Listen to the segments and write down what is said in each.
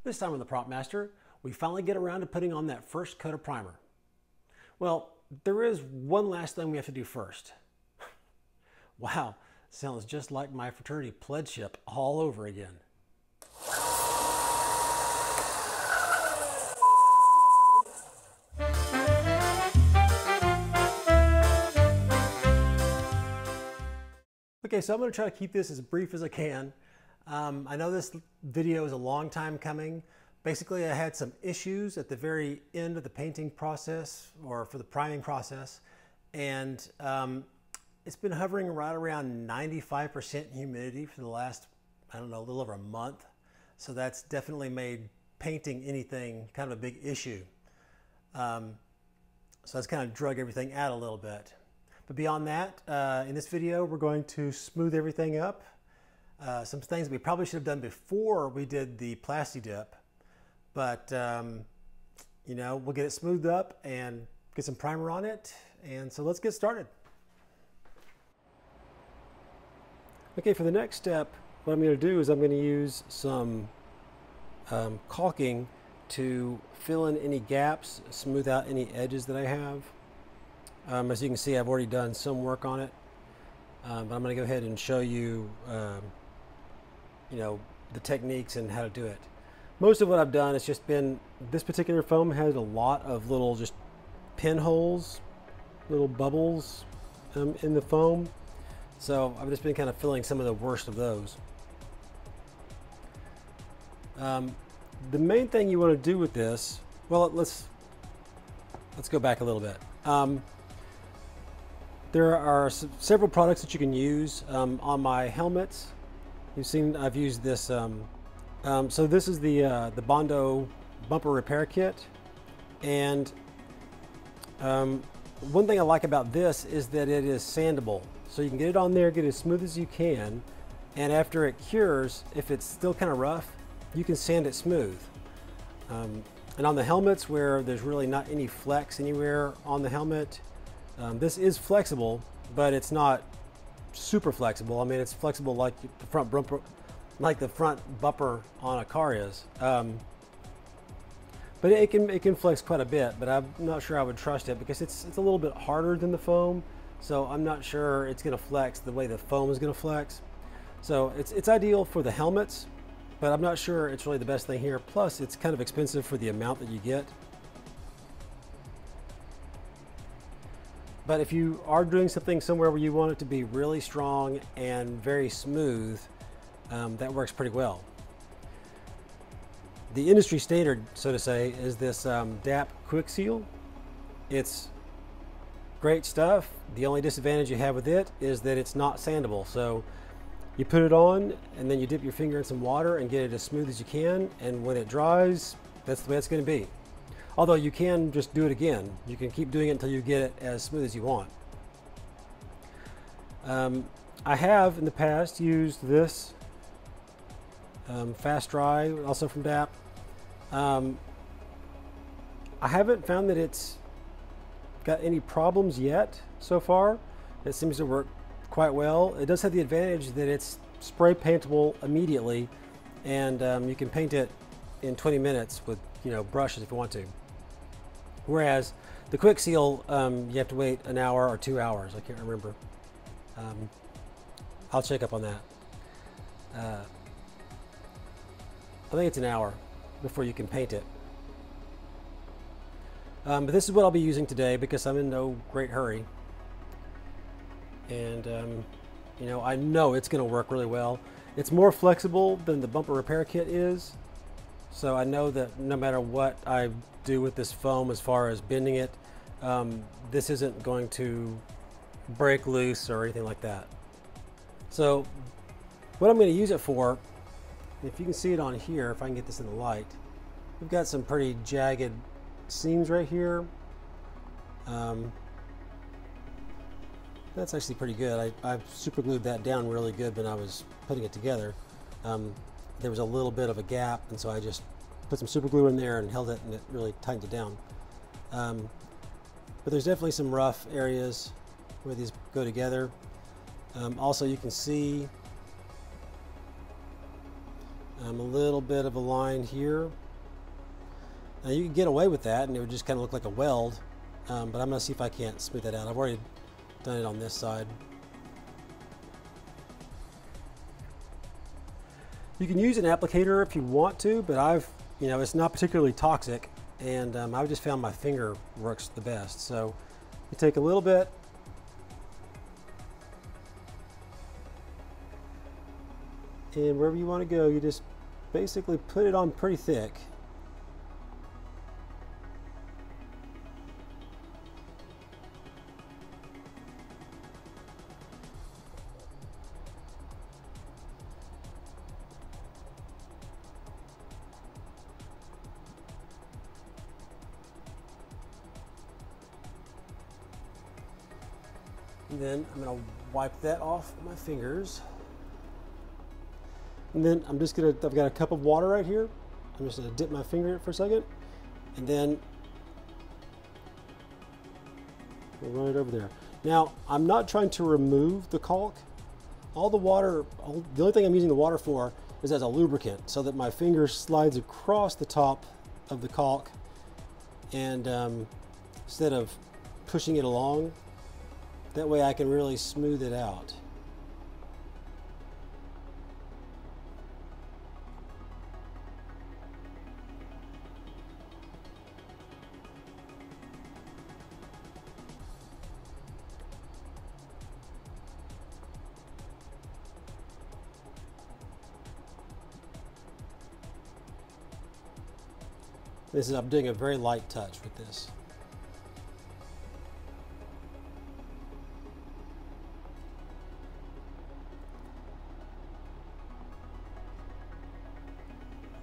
This time on the Prop Master, we finally get around to putting on that first coat of primer. Well, there is one last thing we have to do first. Wow, sounds just like my fraternity pledgeship all over again. Okay, so I'm going to try to keep this as brief as I can. I know this video is a long time coming. Basically, I had some issues at the very end of the painting process, or for the priming process, and it's been hovering right around 95% humidity for the last, I don't know, a little over a month. So that's definitely made painting anything kind of a big issue. So that's kind of drug everything out a little bit. But beyond that, in this video, we're going to smooth everything up. Some things we probably should have done before we did the plasti dip, but you know, we'll get it smoothed up and get some primer on it. And so let's get started. Okay, for the next step, what I'm going to do is I'm going to use some caulking to fill in any gaps, smooth out any edges that I have. As you can see, I've already done some work on it, but I'm going to go ahead and show you, you know, the techniques and how to do it. Most of what I've done has just been, this particular foam has a lot of little just pinholes, little bubbles in the foam. So I've just been kind of filling some of the worst of those. The main thing you want to do with this, well, let's go back a little bit. There are several products that you can use on my helmets. You've seen I've used this. So this is the Bondo bumper repair kit, and one thing I like about this is that it is sandable. So you can get it on there, get it as smooth as you can, and after it cures, if it's still kind of rough, you can sand it smooth. And on the helmets where there's really not any flex anywhere on the helmet, this is flexible, but it's not super flexible. I mean, it's flexible like the front bumper on a car is. But it can flex quite a bit, but I'm not sure I would trust it because it's a little bit harder than the foam. So I'm not sure it's going to flex the way the foam is going to flex. So it's ideal for the helmets, but I'm not sure it's really the best thing here. Plus, it's kind of expensive for the amount that you get. But if you are doing something somewhere where you want it to be really strong and very smooth, that works pretty well. The industry standard, so to say, is this DAP Quick Seal. It's great stuff. The only disadvantage you have with it is that it's not sandable. So you put it on and then you dip your finger in some water and get it as smooth as you can. And when it dries, that's the way it's going to be. Although you can just do it again. You can keep doing it until you get it as smooth as you want. I have in the past used this Fast Dry, also from DAP. I haven't found that it's got any problems yet so far. It seems to work quite well. It does have the advantage that it's spray paintable immediately, and you can paint it in 20 minutes with, you know, brushes if you want to. Whereas the Quick Seal, you have to wait an hour or 2 hours. I can't remember. I'll check up on that. I think it's an hour before you can paint it. But this is what I'll be using today because I'm in no great hurry. And, you know, I know it's going to work really well. It's more flexible than the bumper repair kit is. So I know that no matter what I do with this foam as far as bending it, this isn't going to break loose or anything like that. So what I'm going to use it for, if you can see it on here, if I can get this in the light, we've got some pretty jagged seams right here. That's actually pretty good. I super glued that down really good when I was putting it together. There was a little bit of a gap, and so I just put some super glue in there and held it, and it really tightened it down. But there's definitely some rough areas where these go together. Also, you can see A little bit of a line here. Now you can get away with that and it would just kind of look like a weld, but I'm going to see if I can't smooth that out. I've already done it on this side. You can use an applicator if you want to, but it's not particularly toxic, and I've just found my finger works the best. So you take a little bit, and wherever you want to go, you just basically put it on pretty thick. And then I'm going to wipe that off my fingers. And then I've got a cup of water right here. I'm just going to dip my finger in it for a second. And then we'll run it over there. Now, I'm not trying to remove the caulk. The only thing I'm using the water for is as a lubricant, so that my finger slides across the top of the caulk, and instead of pushing it along, that way I can really smooth it out. I'm doing a very light touch with this.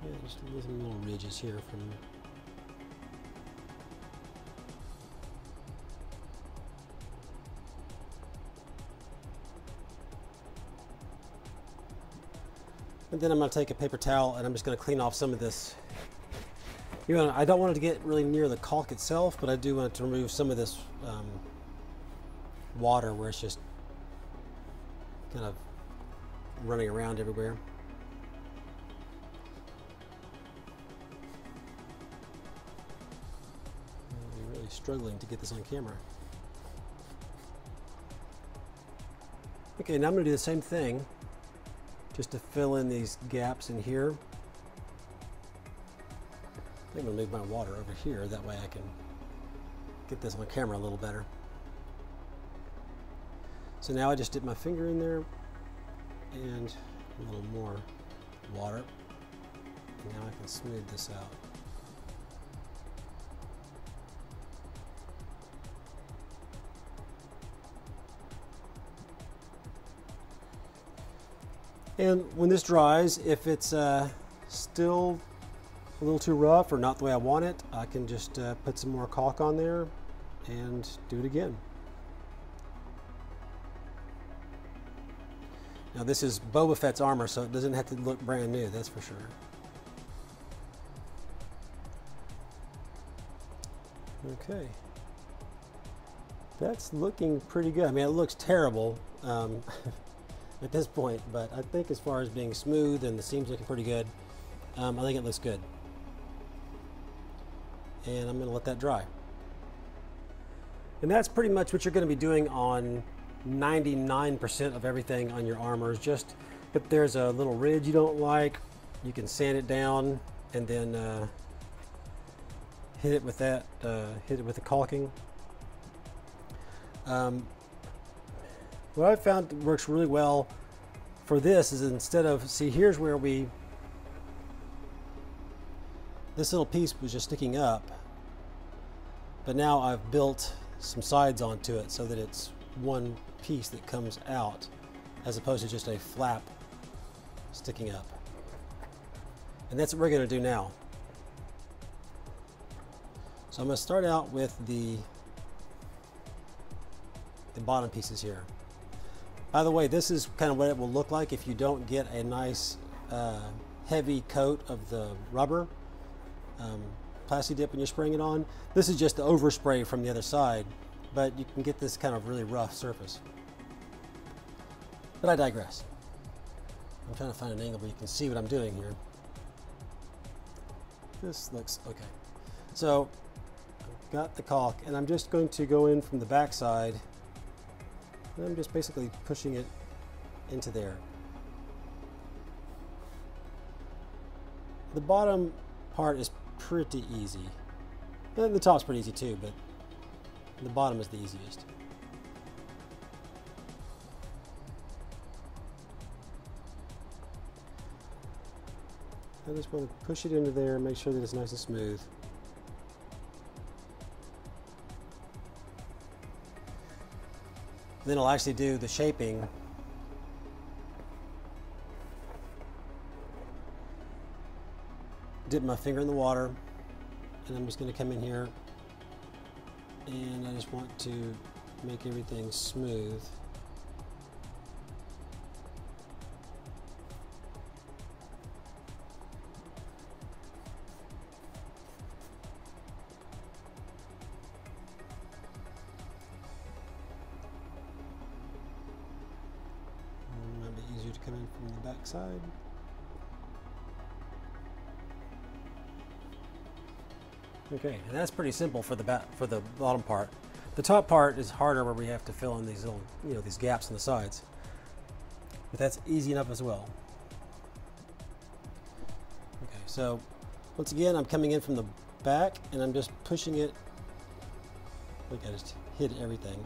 Yeah, just some little ridges here from. And then I'm going to take a paper towel and I'm just going to clean off some of this. I don't want it to get really near the caulk itself, but I do want to remove some of this water where it's just kind of running around everywhere. I'm really struggling to get this on camera. Okay, now I'm going to do the same thing, just to fill in these gaps in here. I'm going to move my water over here, that way I can get this on camera a little better. So now I just dip my finger in there and a little more water, and now I can smooth this out. And when this dries, if it's still a little too rough or not the way I want it, I can just put some more caulk on there and do it again. Now this is Boba Fett's armor, so it doesn't have to look brand new, that's for sure. Okay. That's looking pretty good. I mean, it looks terrible at this point, but I think as far as being smooth and the seams looking pretty good, I think it looks good. And I'm going to let that dry. And that's pretty much what you're going to be doing on 99% of everything on your armors. Just if there's a little ridge you don't like, you can sand it down and then hit it with that, hit it with the caulking. What I found works really well for this is, instead of, see, here's where this little piece was just sticking up, but now I've built some sides onto it so that it's one piece that comes out as opposed to just a flap sticking up. And that's what we're going to do now. So I'm going to start out with the bottom pieces here. By the way, this is kind of what it will look like if you don't get a nice heavy coat of the rubber Plasti Dip when you're spraying it on. This is just the overspray from the other side, but you can get this kind of really rough surface. But I digress. I'm trying to find an angle where you can see what I'm doing here. this looks okay. So I've got the caulk, and I'm just going to go in from the back side, and I'm just basically pushing it into there. The bottom part is pretty easy. And the top's pretty easy too, but the bottom is the easiest. I just want to push it into there and make sure that it's nice and smooth. Then I'll actually do the shaping. Dip my finger in the water, and I'm just going to come in here, and I just want to make everything smooth. Might be easier to come in from the back side. Okay, and that's pretty simple for the bottom part. The top part is harder, where we have to fill in these little, these gaps on the sides. But that's easy enough as well. Okay, so once again, I'm coming in from the back, and I'm just pushing it. Look, I just hit everything.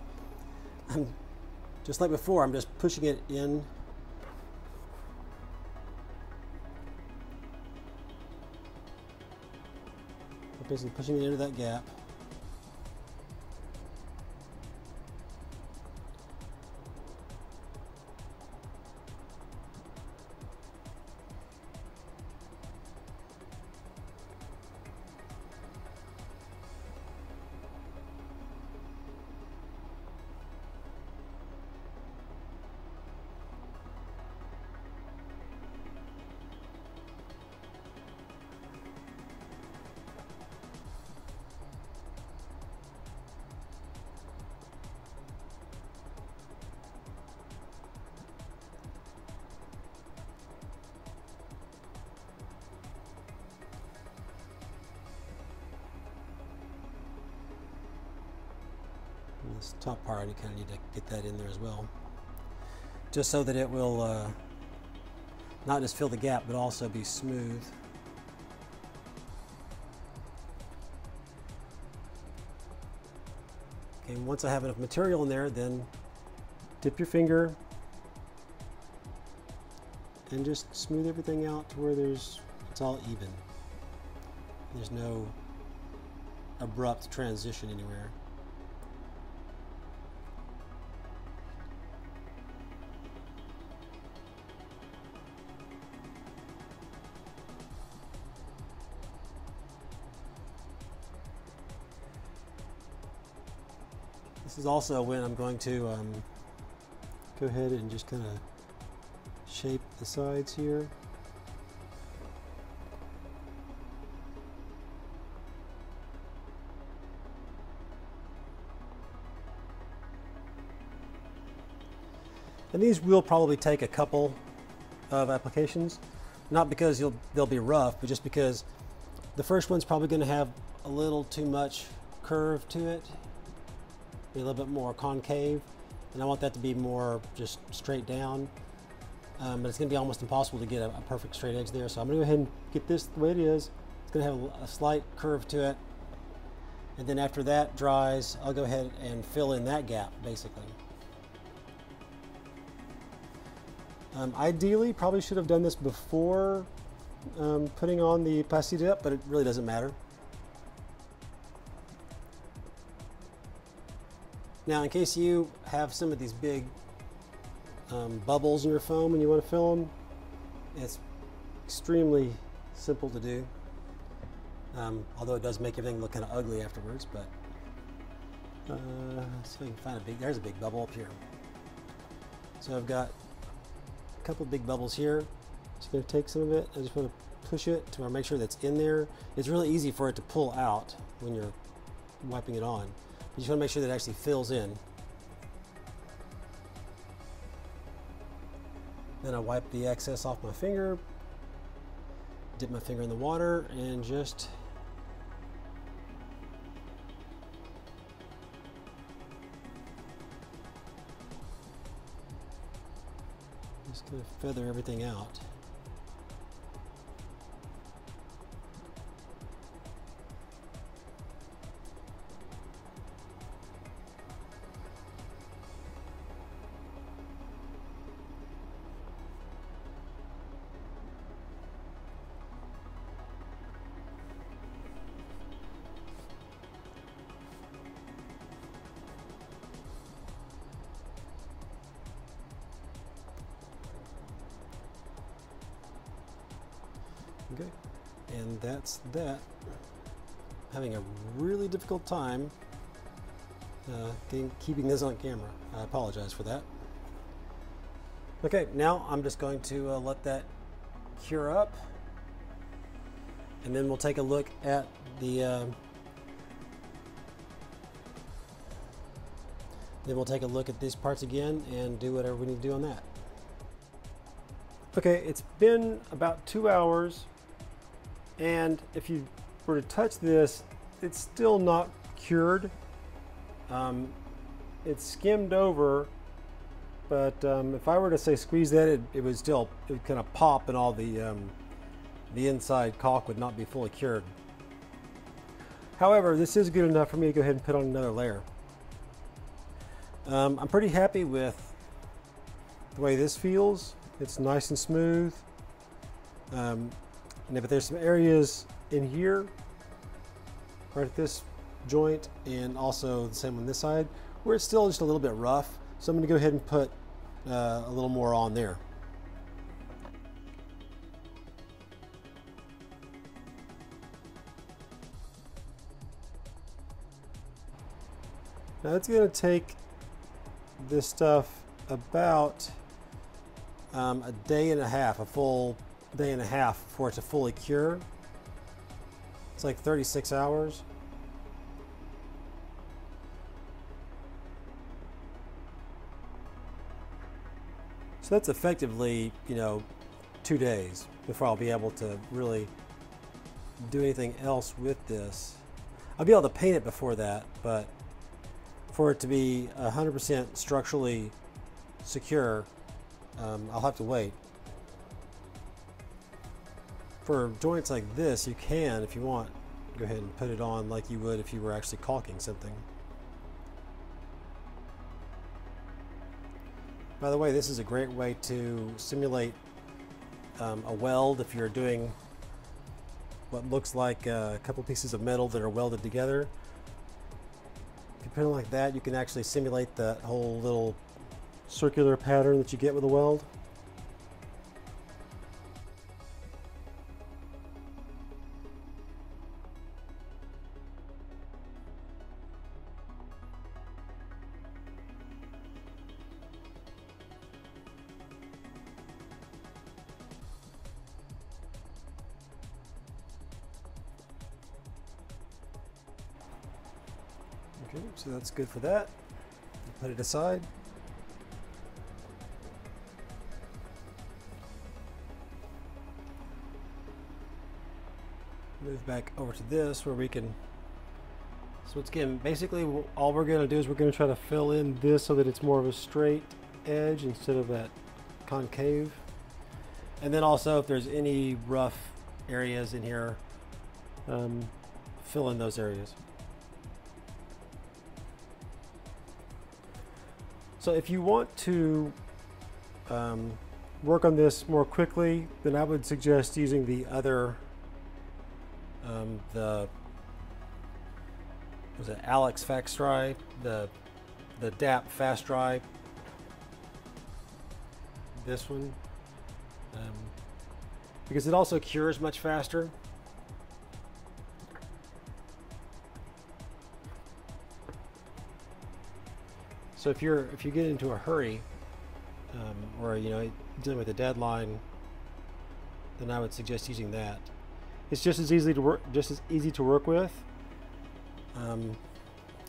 Just like before, I'm just pushing it in. Basically pushing it into that gap. This top part, you kind of need to get that in there as well, just so that it will not just fill the gap, but also be smooth. Okay, once I have enough material in there, then dip your finger and just smooth everything out to where it's all even. There's no abrupt transition anywhere. This is also when I'm going to go ahead and just kind of shape the sides here. And these will probably take a couple of applications, not because they'll be rough, but just because the first one's probably going to have a little too much curve to it. Be a little bit more concave, and I want that to be more just straight down, but it's going to be almost impossible to get a perfect straight edge there, so I'm going to go ahead and get this the way it is. It's going to have a slight curve to it, and then after that dries, I'll go ahead and fill in that gap basically. Ideally, probably should have done this before putting on the plasti dip, but it really doesn't matter. Now, in case you have some of these big bubbles in your foam and you want to fill them, it's extremely simple to do. Although it does make everything look kind of ugly afterwards, but let's see if I can find there's a big bubble up here. So I've got a couple of big bubbles here. Just going to take some of it. I just want to push it to make sure that's in there. It's really easy for it to pull out when you're wiping it on. You just want to make sure that it actually fills in. Then I wipe the excess off my finger. dip my finger in the water and just gonna feather everything out. Okay, and that's that. Having a really difficult time keeping this on camera. I apologize for that. Okay, now I'm just going to let that cure up, and then we'll take a look at the then we'll take a look at these parts again and do whatever we need to do on that. Okay, it's been about 2 hours, and if you were to touch this, it's still not cured. It's skimmed over, but if I were to say squeeze that, it would kind of pop, and all the inside caulk would not be fully cured. However, this is good enough for me to go ahead and put on another layer. I'm pretty happy with the way this feels. It's nice and smooth. But there's some areas in here, right at this joint, and also the same on this side, where it's still just a little bit rough. So I'm going to go ahead and put a little more on there. Now it's going to take this stuff about a day and a half, a full day and a half for it to fully cure. It's like 36 hours. So that's effectively, 2 days before I'll be able to really do anything else with this. I'll be able to paint it before that, but for it to be 100% structurally secure, I'll have to wait. For joints like this, you can, if you want, go ahead and put it on like you would if you were actually caulking something. By the way, this is a great way to simulate a weld if you're doing what looks like a couple pieces of metal that are welded together. If you put it like that, you can actually simulate that whole little circular pattern that you get with a weld. Okay, so that's good for that. Put it aside. Move back over to this where we can, so it's again, basically all we're going to do is we're going to try to fill in this so that it's more of a straight edge instead of that concave. And then also if there's any rough areas in here, fill in those areas. So if you want to work on this more quickly, then I would suggest using the other was it Alex Fast Dry, the DAP Fast Dry, this one, because it also cures much faster. So if you get into a hurry, or dealing with a deadline, then I would suggest using that. It's just as easy to work with.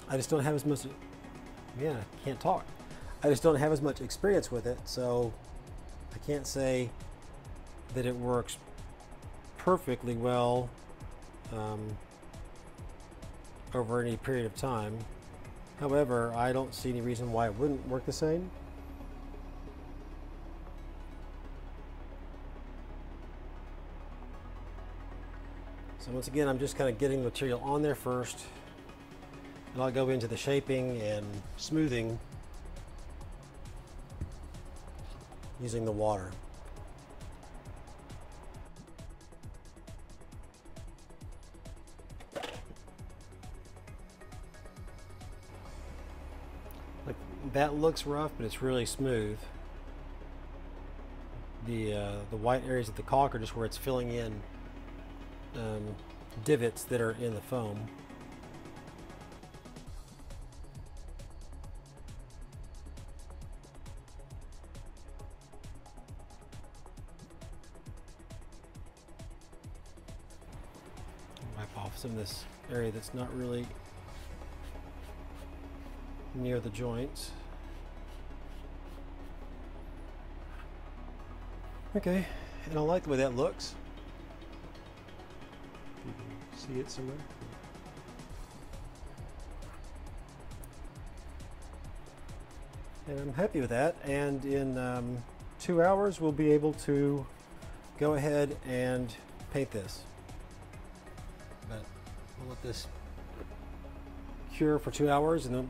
I just don't have as much. Man, I can't talk. I just don't have as much experience with it, so I can't say that it works perfectly well over any period of time. However, I don't see any reason why it wouldn't work the same. So once again, I'm just kind of getting the material on there first, and I'll go into the shaping and smoothing using the water. Like, that looks rough, but it's really smooth. The white areas of the caulk are just where it's filling in divots that are in the foam. Wipe off some of this area that's not really near the joints. Okay, and I like the way that looks. You can see it somewhere. And I'm happy with that, and in 2 hours we'll be able to go ahead and paint this. But we'll let this cure for 2 hours and then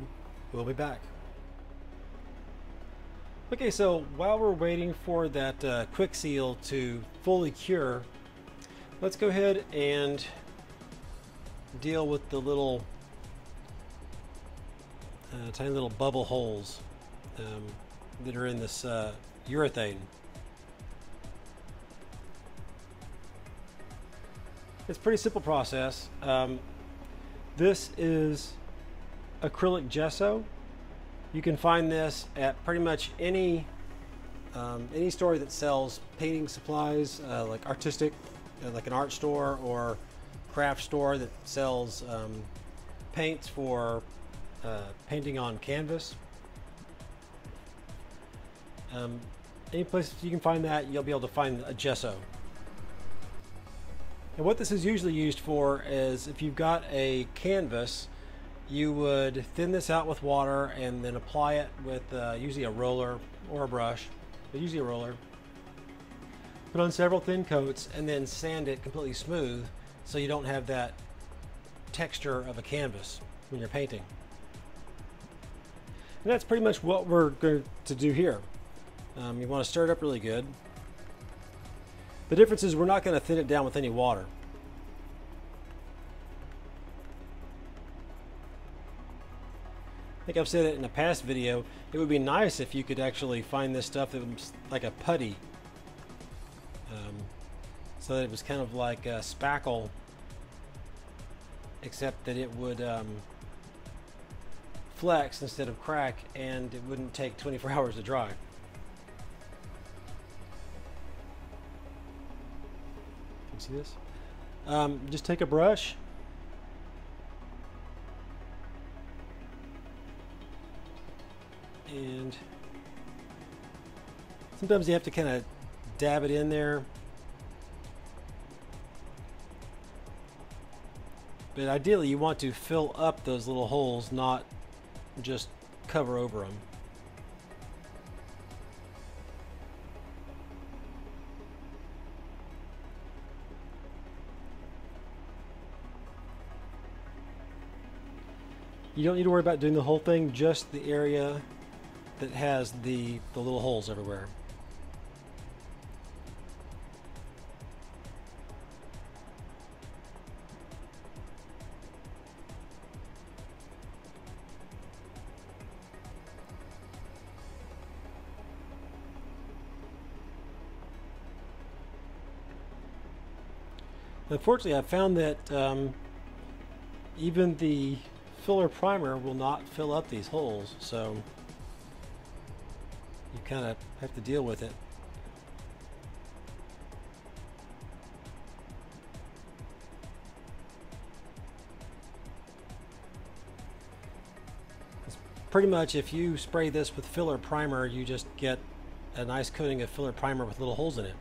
we'll be back. Okay, so while we're waiting for that quick seal to fully cure, let's go ahead and deal with the little tiny little bubble holes that are in this urethane. It's a pretty simple process. This is acrylic gesso. You can find this at pretty much any store that sells painting supplies, like artistic, like an art store or craft store that sells paints for painting on canvas. Any place you can find that, you'll be able to find a gesso. And what this is usually used for is if you've got a canvas, you would thin this out with water and then apply it with usually a roller or a brush, but usually a roller. Put on several thin coats and then sand it completely smooth so you don't have that texture of a canvas when you're painting. And that's pretty much what we're going to do here. You want to stir it up really good. The difference is we're not going to thin it down with any water. I think I've said it in a past video, it would be nice if you could actually find this stuff that was like a putty. So that it was kind of like a spackle, except that it would flex instead of crack, and it wouldn't take 24 hours to dry. Can you see this? Just take a brush and sometimes you have to kind of dab it in there, but ideally you want to fill up those little holes, not just cover over them. You don't need to worry about doing the whole thing, just the area that has the little holes everywhere. Unfortunately, I found that even the filler primer will not fill up these holes, so you kind of have to deal with it. It's pretty much, if you spray this with filler primer, you just get a nice coating of filler primer with little holes in it.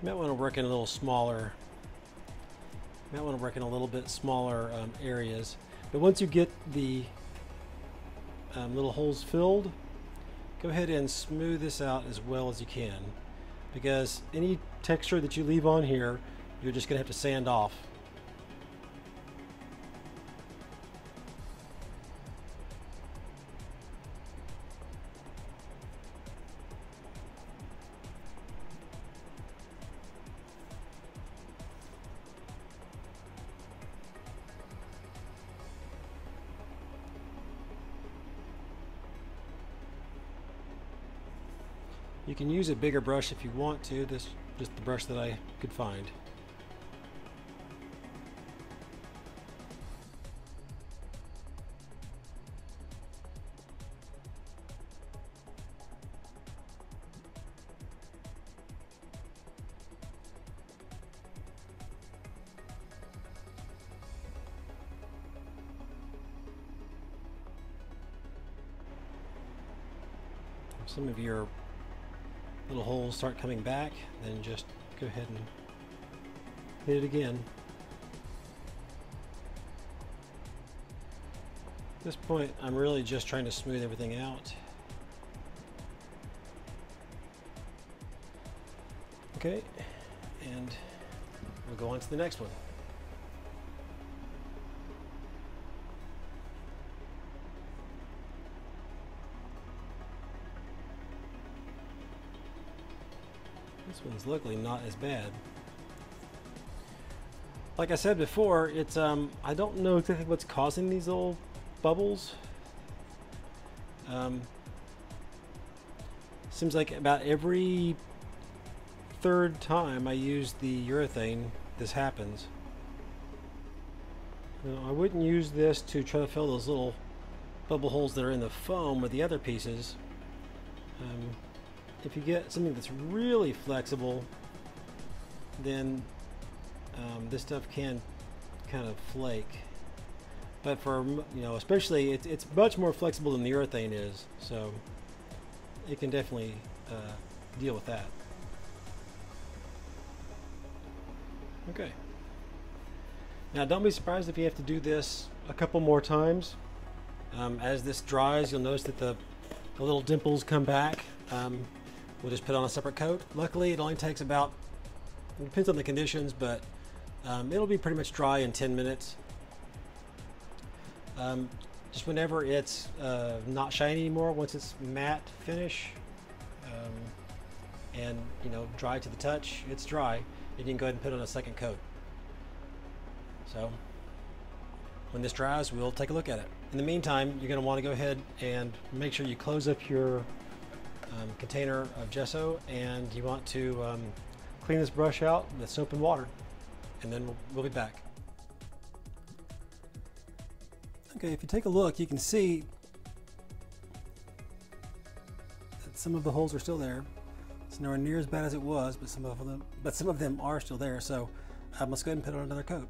You might want to work in a little smaller. You might want to work in a little bit smaller areas. But once you get the little holes filled, go ahead and smooth this out as well as you can, because any texture that you leave on here, you're just going to have to sand off. You can use a bigger brush if you want to. This is just the brush that I could find. Some of your little holes start coming back, then just go ahead and hit it again. At this point, I'm really just trying to smooth everything out. Okay, and we'll go on to the next one. This one's luckily not as bad. Like I said before, it's I don't know exactly what's causing these little bubbles. Seems like about every third time I use the urethane, this happens. Now, I wouldn't use this to try to fill those little bubble holes that are in the foam with the other pieces. If you get something that's really flexible, then this stuff can kind of flake. But for, you know, especially it's much more flexible than the urethane is, so it can definitely deal with that. Okay. Now don't be surprised if you have to do this a couple more times. As this dries, you'll notice that the little dimples come back. We'll just put on a separate coat. Luckily, it only takes about, it depends on the conditions, but it'll be pretty much dry in 10 minutes. Just whenever it's not shiny anymore, once it's matte finish and, you know, dry to the touch, it's dry, and you can go ahead and put on a second coat. So when this dries, we'll take a look at it. In the meantime, you're going to want to go ahead and make sure you close up your container of gesso, and you want to clean this brush out with soap and water, and then we'll be back. Okay, if you take a look, you can see that some of the holes are still there. It's nowhere near as bad as it was, but some of them are still there. So let's go ahead and put on another coat.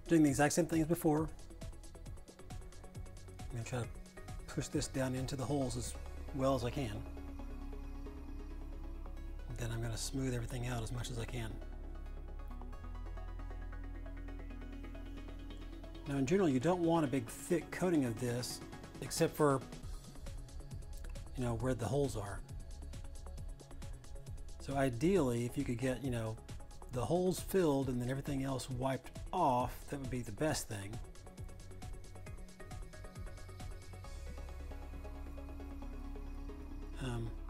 Doing the exact same thing as before. I'm going to try to push this down into the holes as well as I can. Then I'm going to smooth everything out as much as I can. Now in general, you don't want a big thick coating of this, except for, you know, where the holes are. So ideally, if you could get, you know, the holes filled and then everything else wiped off, that would be the best thing.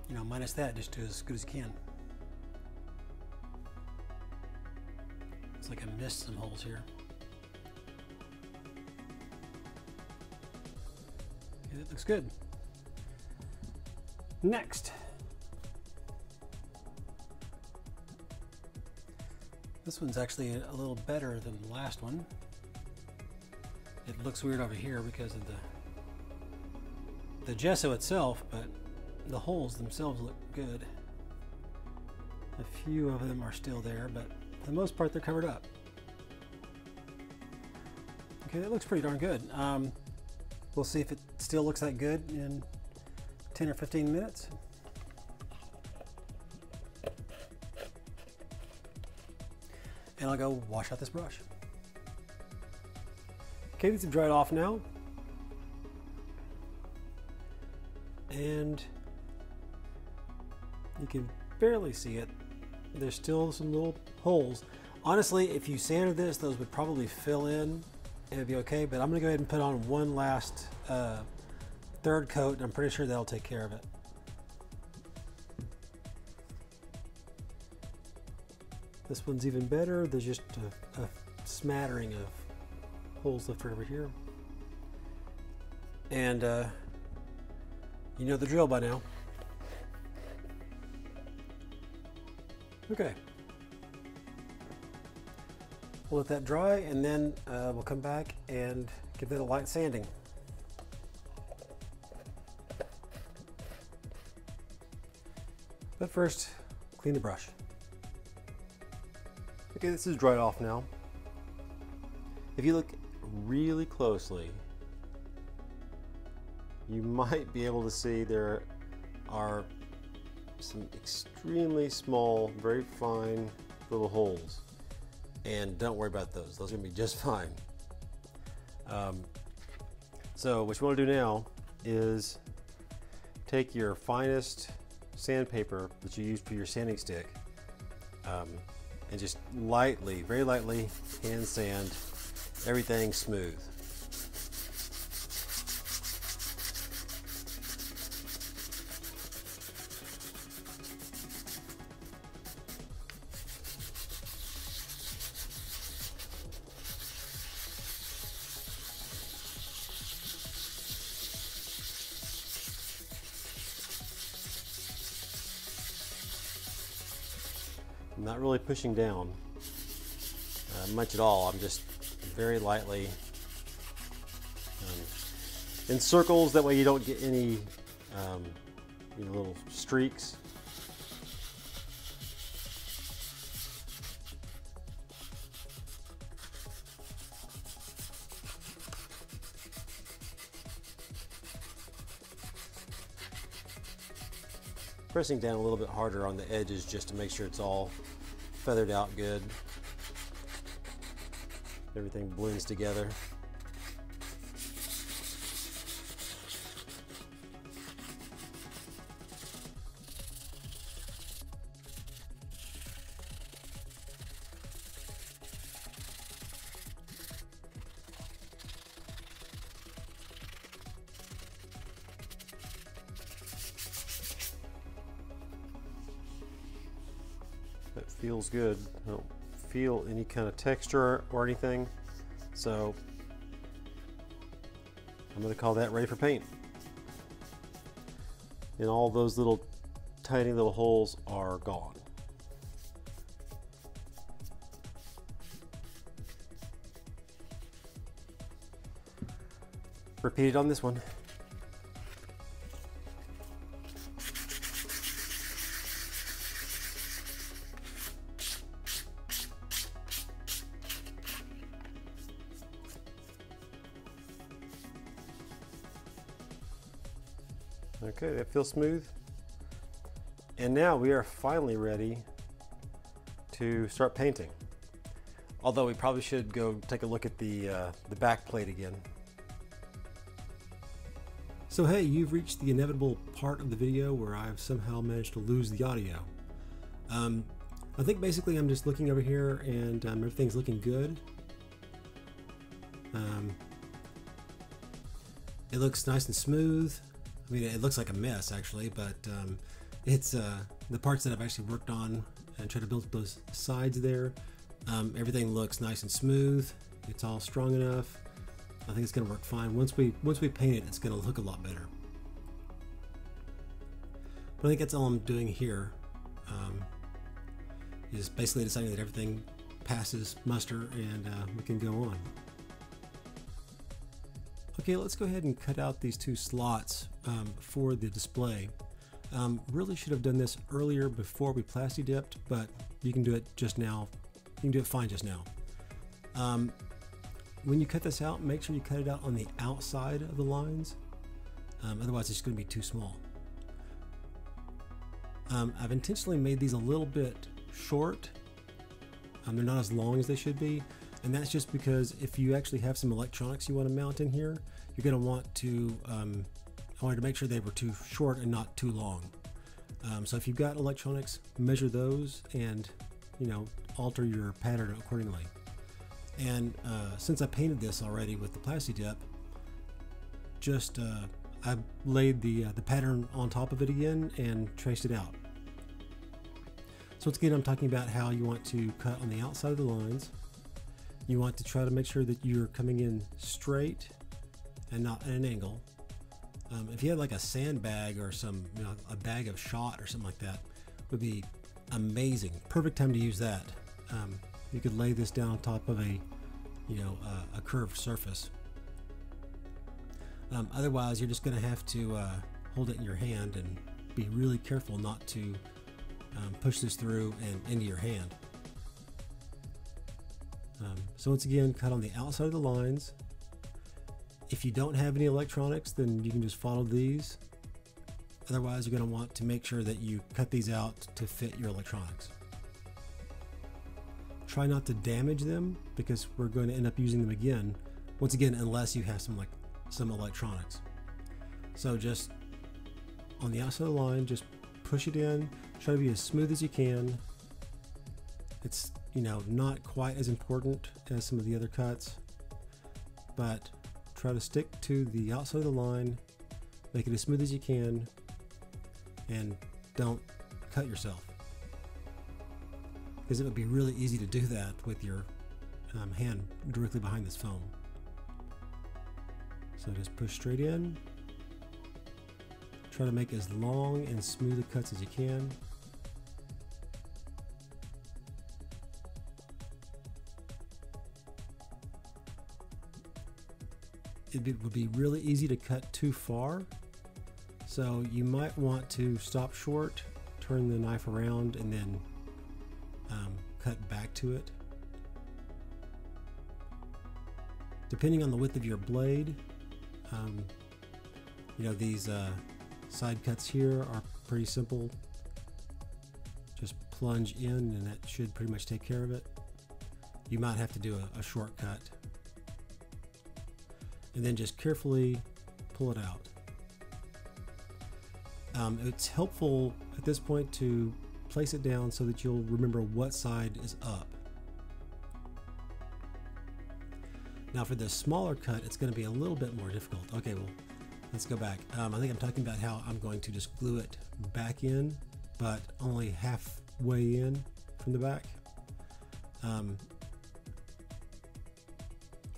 You know, minus that, just do as good as you can. Looks like I missed some holes here. Okay, that looks good. Next. This one's actually a little better than the last one. It looks weird over here because of the gesso itself, but the holes themselves look good. A few of them are still there, but for the most part they're covered up. Okay, that looks pretty darn good. We'll see if it still looks that good in 10 or 15 minutes. And I'll go wash out this brush. Okay, these have dried off now. And you can barely see it. There's still some little holes. Honestly, if you sanded this, those would probably fill in and it'd be okay, but I'm gonna go ahead and put on one last third coat, and I'm pretty sure that'll take care of it. This one's even better. There's just a smattering of holes left right over here. And you know the drill by now. Okay. We'll let that dry, and then we'll come back and give that a light sanding. But first, clean the brush. Okay, this is dried off now. If you look really closely, you might be able to see there are some extremely small, very fine little holes. And don't worry about those. Those are gonna be just fine. So what you wanna do now is take your finest sandpaper that you use for your sanding stick and just lightly, very lightly hand sand everything smooth. I'm not really pushing down much at all. I'm just very lightly in circles. That way you don't get any little streaks. Pressing down a little bit harder on the edges just to make sure it's all feathered out good. Everything blends together. That feels good. I don't feel any kind of texture or anything, so I'm going to call that ready for paint. And all those little tiny little holes are gone. Repeat it on this one. Okay, that feels smooth. And now we are finally ready to start painting. Although we probably should go take a look at the back plate again. So hey, you've reached the inevitable part of the video where I've somehow managed to lose the audio. I think basically I'm just looking over here and everything's looking good. It looks nice and smooth. I mean, it looks like a mess actually, but it's the parts that I've actually worked on and tried to build those sides there. Everything looks nice and smooth. It's all strong enough. I think it's going to work fine. Once we paint it, it's going to look a lot better. But I think that's all I'm doing here. Is basically deciding that everything passes muster and we can go on. Okay, let's go ahead and cut out these two slots for the display. Really should have done this earlier before we plasti dipped, but you can do it just now. You can do it fine just now. When you cut this out, make sure you cut it out on the outside of the lines. Otherwise it's going to be too small. I've intentionally made these a little bit short. They're not as long as they should be, and that's just because if you actually have some electronics you want to mount in here, you're going to want to I wanted to make sure they were too short and not too long. So if you've got electronics, measure those and, you know, alter your pattern accordingly. And since I painted this already with the plasti dip, just I laid the pattern on top of it again and traced it out. So once again, I'm talking about how you want to cut on the outside of the lines. You want to try to make sure that you're coming in straight and not at an angle. If you had like a sandbag or some, you know, a bag of shot or something like that, would be amazing. Perfect time to use that. You could lay this down on top of a, you know, a curved surface. Otherwise, you're just going to have to hold it in your hand and be really careful not to push this through and into your hand. So once again, cut on the outside of the lines. If you don't have any electronics, then you can just follow these. Otherwise, you're going to want to make sure that you cut these out to fit your electronics. Try not to damage them because we're going to end up using them again, once again, unless you have some electronics. So just on the outside of the line, just push it in, try to be as smooth as you can. It's, you know, not quite as important as some of the other cuts, but try to stick to the outside of the line, make it as smooth as you can, and don't cut yourself. Because it would be really easy to do that with your hand directly behind this foam. So just push straight in. Try to make as long and smooth a cuts as you can. It would be really easy to cut too far, so you might want to stop short, turn the knife around, and then cut back to it. Depending on the width of your blade, you know, these side cuts here are pretty simple. Just plunge in and that should pretty much take care of it. You might have to do a shortcut. And then just carefully pull it out. It's helpful at this point to place it down so that you'll remember what side is up. Now for the smaller cut, it's going to be a little bit more difficult. Okay, well, let's go back. I think I'm talking about how I'm going to just glue it back in, but only halfway in from the back.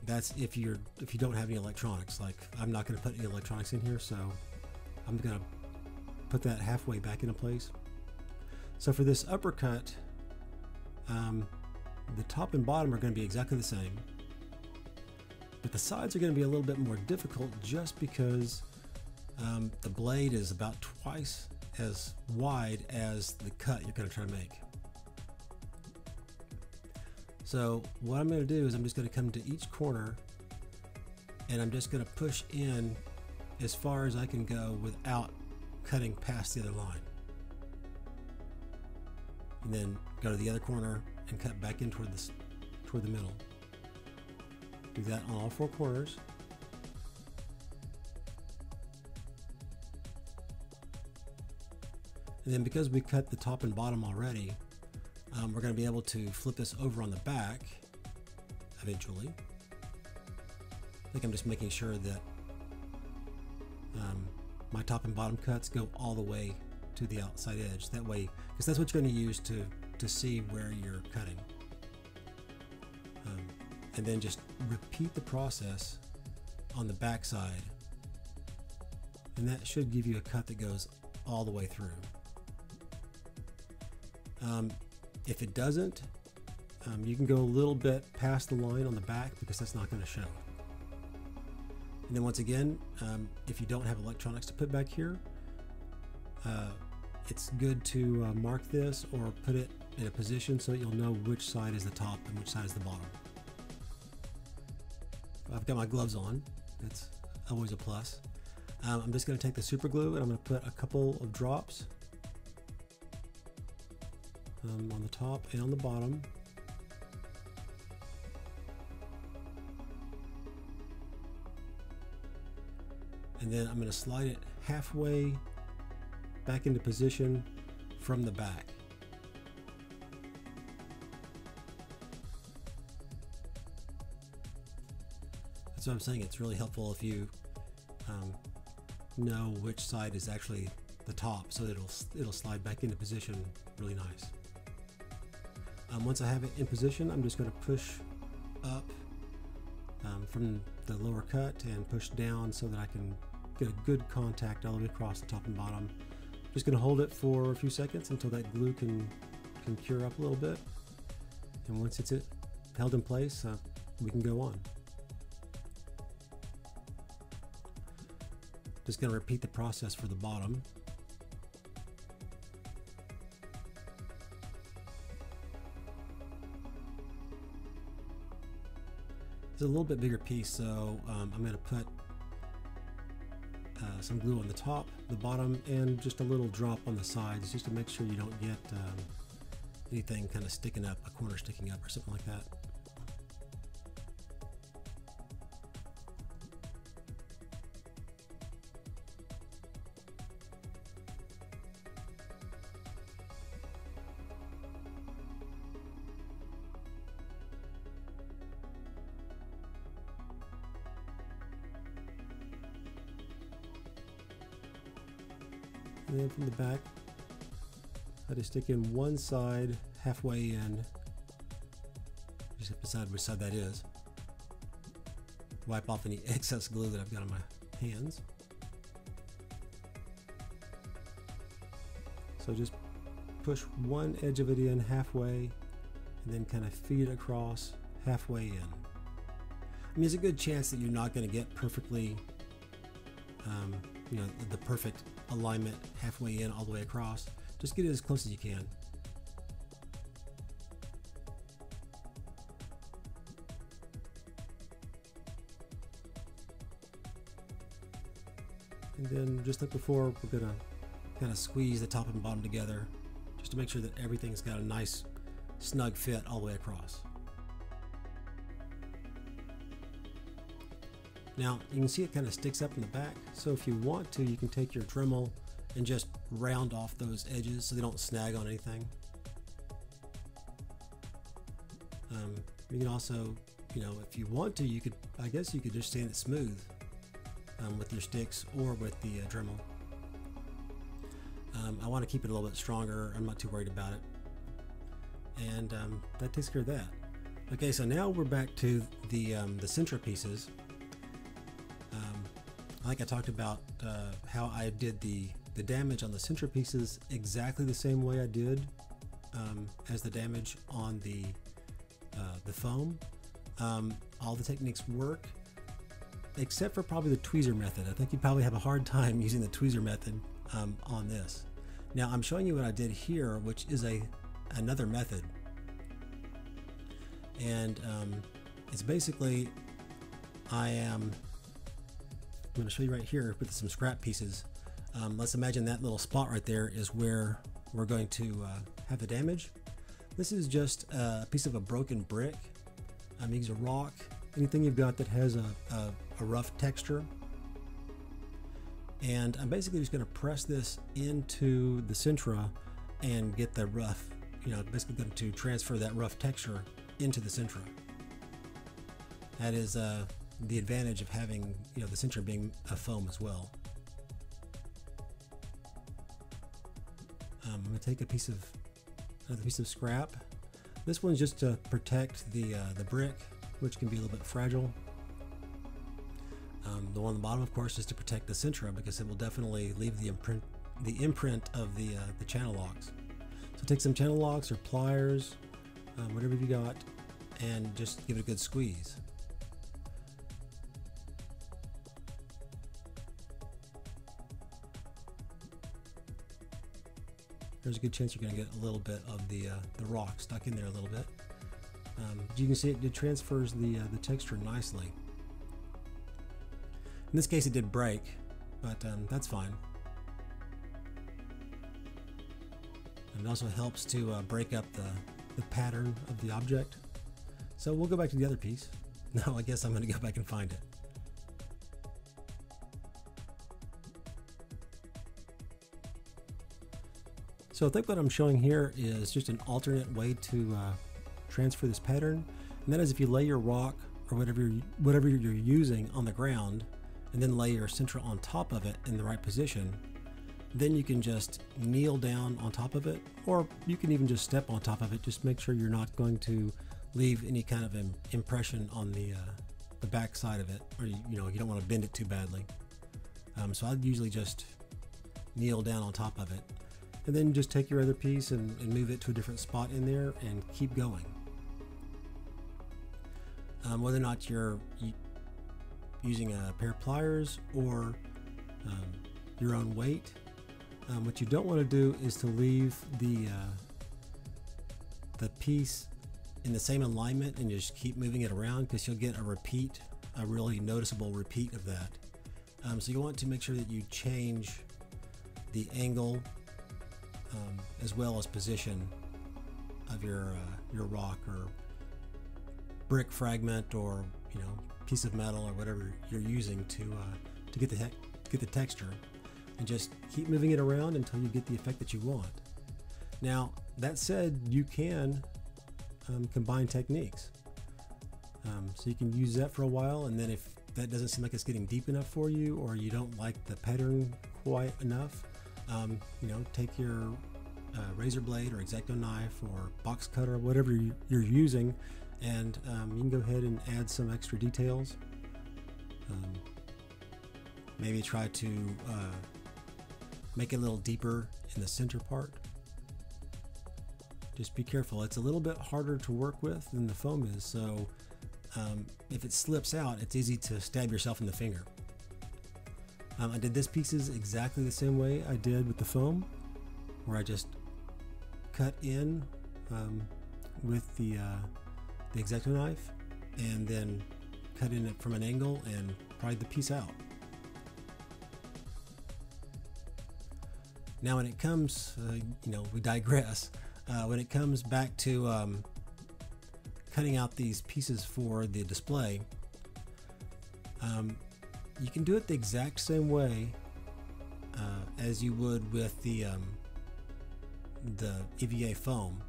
That's if you don't have any electronics. Like, I'm not going to put any electronics in here, so I'm going to put that halfway back into place. So for this uppercut, the top and bottom are going to be exactly the same, but the sides are going to be a little bit more difficult just because the blade is about twice as wide as the cut you're going to try to make. So what I'm going to do is I'm just going to come to each corner and I'm just going to push in as far as I can go without cutting past the other line. And then go to the other corner and cut back in toward the middle. Do that on all four corners. And then because we cut the top and bottom already, we're going to be able to flip this over on the back eventually. I think I'm just making sure that my top and bottom cuts go all the way to the outside edge. That way, because that's what you're going to use to see where you're cutting. And then just repeat the process on the back side, and that should give you a cut that goes all the way through. If it doesn't, you can go a little bit past the line on the back because that's not going to show. And then once again, if you don't have electronics to put back here, it's good to mark this or put it in a position so that you'll know which side is the top and which side is the bottom. I've got my gloves on. That's always a plus. I'm just going to take the super glue and I'm going to put a couple of drops on the top and on the bottom. And then I'm going to slide it halfway back into position from the back. That's what I'm saying. It's really helpful if you know which side is actually the top, so that it'll slide back into position really nice. Once I have it in position, I'm just going to push up from the lower cut and push down so that I can get a good contact all the way across the top and bottom. Just going to hold it for a few seconds until that glue can cure up a little bit, and once it's held in place, we can go on. Just going to repeat the process for the bottom. It's a little bit bigger piece, so I'm going to put some glue on the top, the bottom, and just a little drop on the sides, just to make sure you don't get anything kind of sticking up, a corner sticking up or something like that. And then from the back, I just stick in one side halfway in. Just have to decide which side that is. Wipe off any excess glue that I've got on my hands. So just push one edge of it in halfway and then kind of feed it across halfway in. I mean, there's a good chance that you're not going to get perfectly, the perfect alignment halfway in all the way across. Just get it as close as you can. And then, just like before, we're gonna kind of squeeze the top and bottom together just to make sure that everything's got a nice snug fit all the way across. Now you can see it kind of sticks up in the back, so if you want to, you can take your Dremel and just round off those edges so they don't snag on anything. You can also, if you want to, I guess you could just sand it smooth with your sticks or with the Dremel. I want to keep it a little bit stronger. I'm not too worried about it, and that takes care of that. Okay, so now we're back to the Sintra pieces. I think I talked about how I did the damage on the Sintra pieces exactly the same way I did as the damage on the foam. All the techniques work, except for probably the tweezer method. I think you'd probably have a hard time using the tweezer method on this. Now I'm showing you what I did here, which is another method, and it's basically I'm going to show you right here with some scrap pieces. Let's imagine that little spot right there is where we're going to have the damage. This is just a piece of a broken brick. Use a rock, anything you've got that has a rough texture. And I'm basically just going to press this into the Sintra and get the rough, basically going to transfer that rough texture into the Sintra. That is the advantage of having, the Sintra being a foam as well. I'm going to take another piece of scrap. This one's just to protect the brick, which can be a little bit fragile. The one on the bottom, of course, is to protect the Sintra because it will definitely leave the imprint of the channel locks. So take some channel locks or pliers, whatever you got, and just give it a good squeeze. there's a good chance you're going to get a little bit of the rock stuck in there a little bit. You can see it transfers the texture nicely. In this case it did break, but that's fine. And it also helps to break up the pattern of the object. So we'll go back to the other piece. No, I guess I'm going to go back and find it. So I think what I'm showing here is just an alternate way to transfer this pattern, and that is if you lay your rock or whatever you're using on the ground and then lay your Sintra on top of it in the right position, then you can just kneel down on top of it, or you can even just step on top of it. Just make sure you're not going to leave any kind of an impression on the back side of it, or you don't want to bend it too badly. So I'd usually just kneel down on top of it, and then just take your other piece and move it to a different spot in there and keep going. Whether or not you're using a pair of pliers or your own weight, what you don't want to do is to leave the piece in the same alignment and just keep moving it around, because you'll get a really noticeable repeat of that. So you want to make sure that you change the angle as well as position of your rock or brick fragment, or piece of metal, or whatever you're using to get the texture, and just keep moving it around until you get the effect that you want. Now that said, you can combine techniques, so you can use that for a while, and then if that doesn't seem like it's getting deep enough for you, or you don't like the pattern quite enough, take your razor blade or X-Acto knife or box cutter, whatever you're using, and you can go ahead and add some extra details. Maybe try to make it a little deeper in the center part. Just be careful, it's a little bit harder to work with than the foam is, so if it slips out, it's easy to stab yourself in the finger. I did this pieces exactly the same way I did with the foam, where I just cut in with the X-Acto knife, and then cut in it from an angle and pried the piece out. Now when it comes, we digress, when it comes back to cutting out these pieces for the display, you can do it the exact same way as you would with the EVA foam.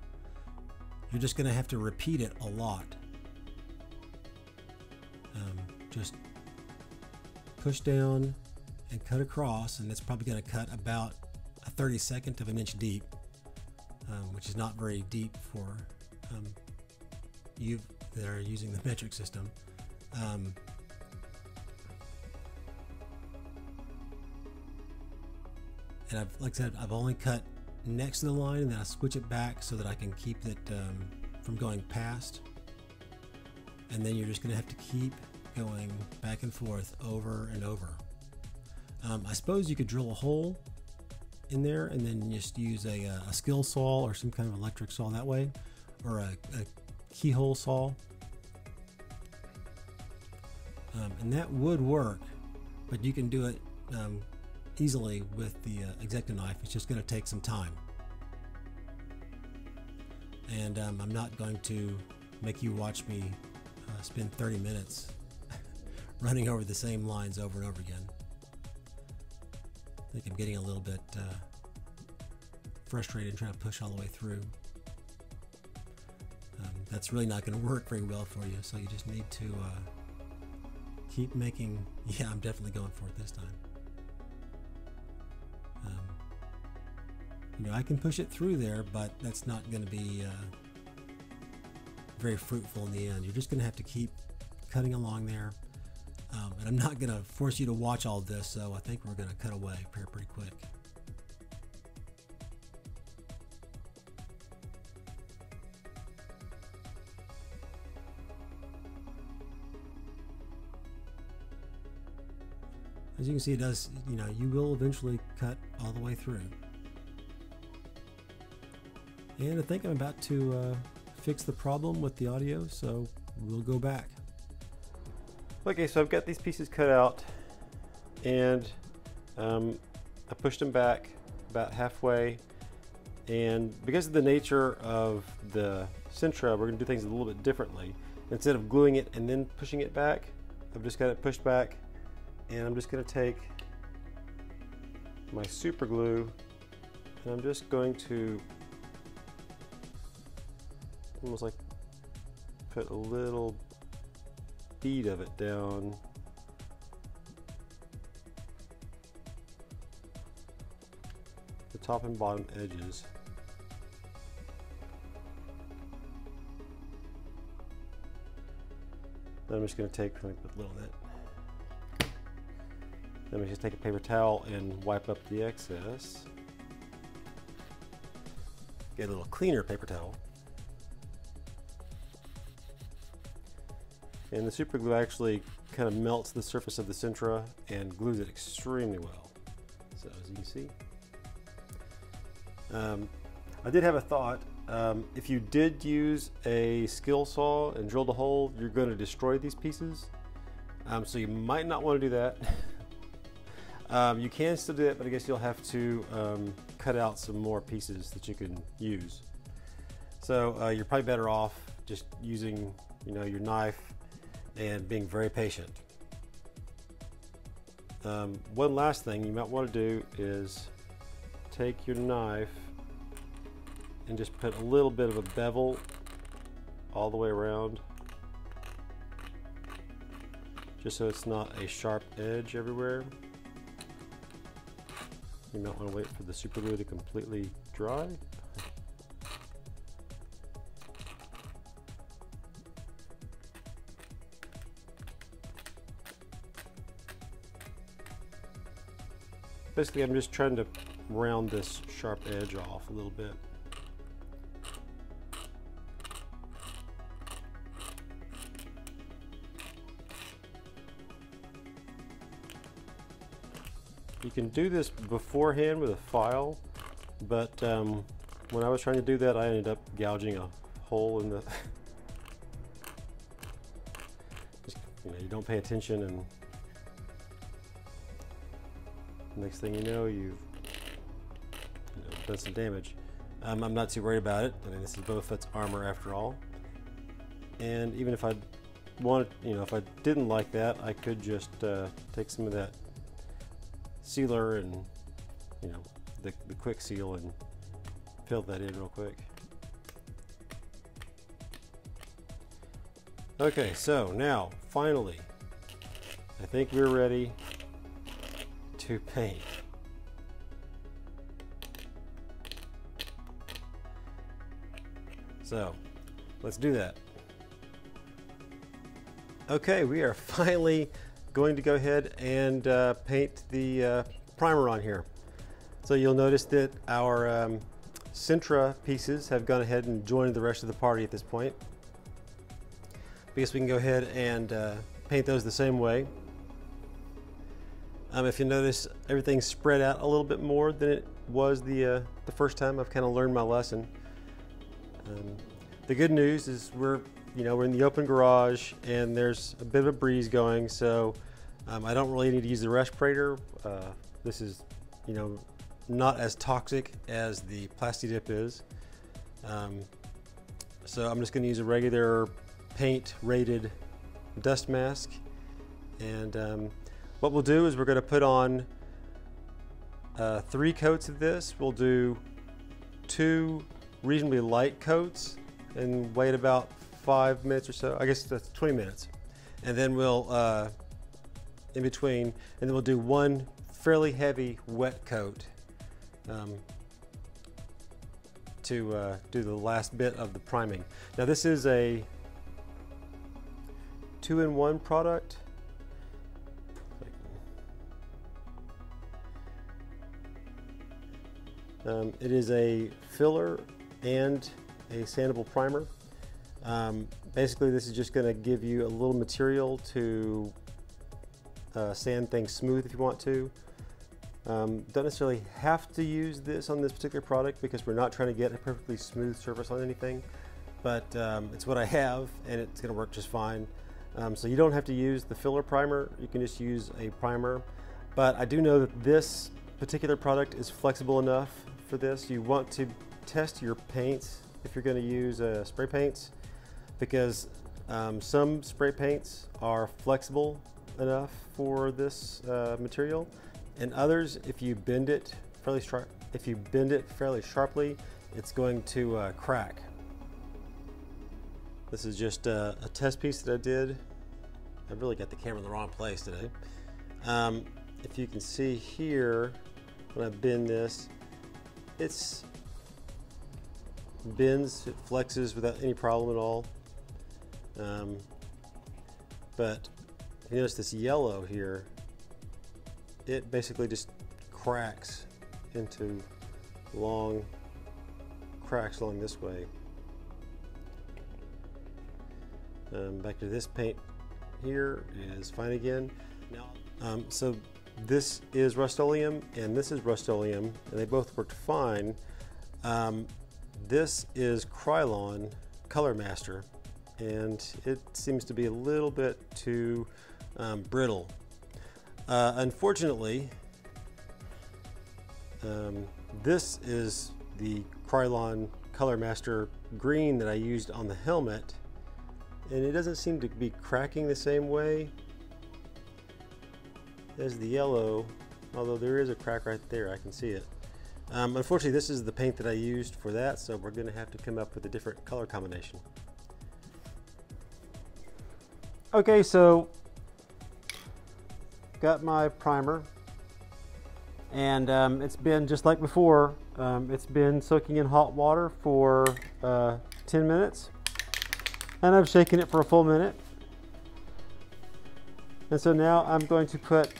You're just going to have to repeat it a lot. Just push down and cut across, and it's probably going to cut about a 32nd of an inch deep, which is not very deep for you that are using the metric system. And like I said, I've only cut next to the line, and then I switch it back so that I can keep it from going past. And then you're just going to have to keep going back and forth over and over. I suppose you could drill a hole in there and then just use a skill saw or some kind of electric saw that way, or a keyhole saw, and that would work, but you can do it easily with the X-Acto knife. It's just going to take some time, and I'm not going to make you watch me spend 30 minutes running over the same lines over and over again. I think I'm getting a little bit frustrated trying to push all the way through. That's really not going to work very well for you, so you just need to keep making. Yeah, I'm definitely going for it this time. I can push it through there, but that's not going to be very fruitful in the end. You're just going to have to keep cutting along there, and I'm not going to force you to watch all this, so I think we're going to cut away pretty quick. As you can see, it does, you will eventually cut all the way through. And I think I'm about to fix the problem with the audio, so we'll go back. Okay, so I've got these pieces cut out, and I pushed them back about halfway, and because of the nature of the Sintra, we're going to do things a little bit differently. Instead of gluing it and then pushing it back, I've just got it pushed back, and I'm just going to take my super glue and I'm just going to almost like put a little bead of it down the top and bottom edges. Then I'm just going to take, let me put a little in it. Then we just take a paper towel and wipe up the excess. Get a little cleaner paper towel. And the super glue actually kind of melts the surface of the Sintra and glues it extremely well. So as you can see. I did have a thought. If you did use a skill saw and drilled a hole, you're going to destroy these pieces. So you might not want to do that. You can still do it, but I guess you'll have to cut out some more pieces that you can use. So you're probably better off just using, your knife and being very patient. One last thing you might want to do is take your knife and just put a little bit of a bevel all the way around, just so it's not a sharp edge everywhere. You might want to wait for the super glue to completely dry. Basically, I'm just trying to round this sharp edge off a little bit. You can do this beforehand with a file, but when I was trying to do that, I ended up gouging a hole in the just, you don't pay attention, and next thing you know, you've done some damage. I'm not too worried about it. I mean, this is Boba Fett's armor after all. And even if I wanted, if I didn't like that, I could just take some of that sealer and the quick seal and fill that in real quick. Okay, so now finally I think we're ready to paint. So let's do that. Okay, we are finally going to go ahead and paint the primer on here. So you'll notice that our Sintra pieces have gone ahead and joined the rest of the party at this point. I guess we can go ahead and paint those the same way. If you notice, everything's spread out a little bit more than it was the first time. I've kind of learned my lesson. The good news is we're in the open garage and there's a bit of a breeze going, so I don't really need to use the respirator. This is, not as toxic as the Plasti-Dip is. So I'm just going to use a regular paint rated dust mask, and what we'll do is we're going to put on 3 coats of this. We'll do 2 reasonably light coats and wait about 5 minutes or so. I guess that's 20 minutes. And then we'll, in between, and then we'll do 1 fairly heavy wet coat to do the last bit of the priming. Now this is a 2-in-1 product. It is a filler and a sandable primer. Basically, this is just going to give you a little material to sand things smooth if you want to. Don't necessarily have to use this on this particular product because we're not trying to get a perfectly smooth surface on anything, but it's what I have and it's going to work just fine. So you don't have to use the filler primer, you can just use a primer. But I do know that this particular product is flexible enough for this. You want to test your paints if you're going to use spray paints, because some spray paints are flexible enough for this material, and others, if you bend it fairly sharply, it's going to crack. This is just a test piece that I did. I really got the camera in the wrong place today. If you can see here, when I bend this, it bends, it flexes without any problem at all. But you notice this yellow here, it basically just cracks into long cracks along this way. Back to this paint here is fine again. Now, so this is Rust-Oleum and this is Rust-Oleum, and they both worked fine. This is Krylon Color Master, and it seems to be a little bit too brittle. Unfortunately, this is the Krylon Color Master green that I used on the helmet, and it doesn't seem to be cracking the same way as the yellow, although there is a crack right there, I can see it. Unfortunately, this is the paint that I used for that, so we're going to have to come up with a different color combination. Okay, so got my primer, and it's been just like before. It's been soaking in hot water for 10 minutes, and I've shaken it for a full minute. And so now I'm going to put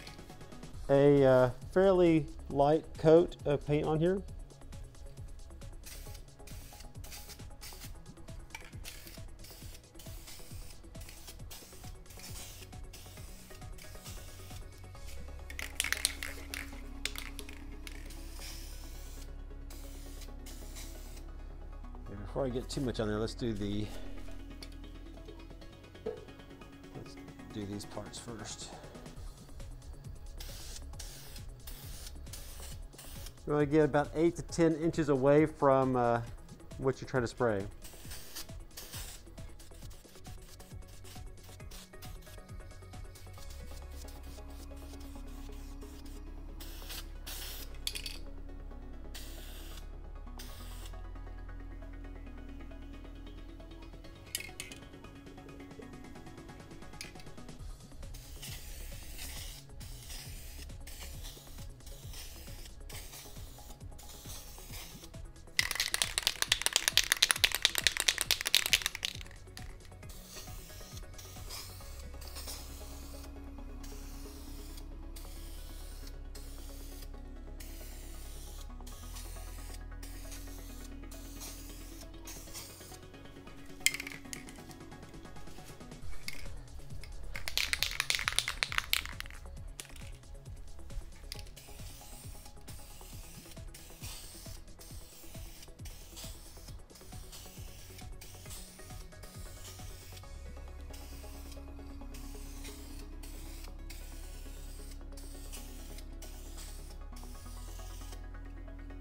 a fairly light coat of paint on here. Before I get too much on there, let's do these parts first. You want to get about 8 to 10 inches away from what you're trying to spray.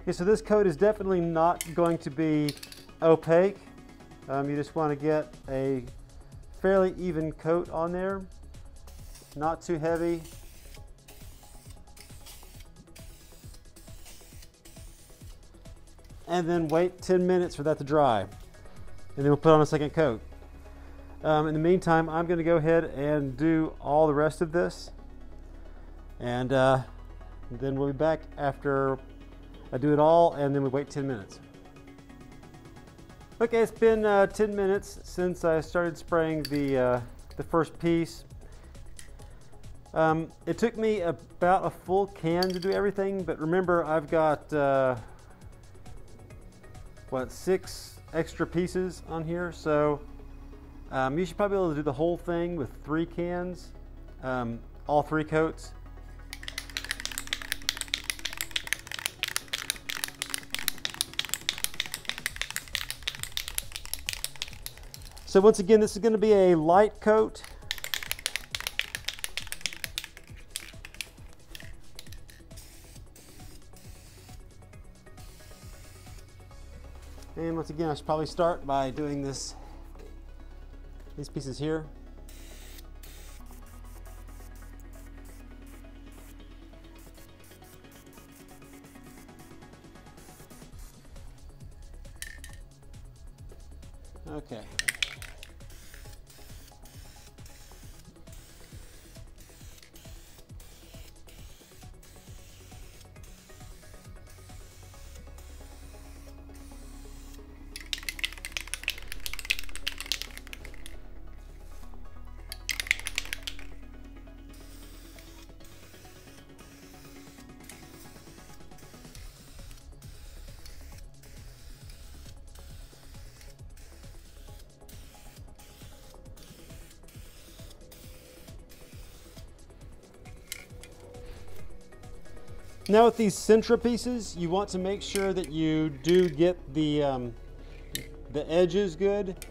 Okay, so this coat is definitely not going to be opaque. You just want to get a fairly even coat on there, not too heavy. And then wait 10 minutes for that to dry. And then we'll put on a second coat. In the meantime, I'm going to go ahead and do all the rest of this. And then we'll be back after I do it all, and then we wait 10 minutes. Okay, it's been 10 minutes since I started spraying the first piece. It took me about a full can to do everything, but remember I've got 6 extra pieces on here, so you should probably be able to do the whole thing with 3 cans, all 3 coats. So once again, this is going to be a light coat. And once again, I should probably start by doing these pieces here. Okay. Now with these Sintra pieces, you want to make sure that you do get the edges good,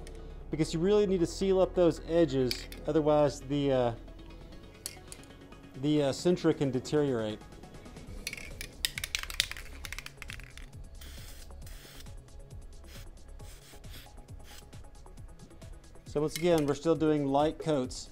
because you really need to seal up those edges, otherwise the Sintra can deteriorate. So once again, we're still doing light coats.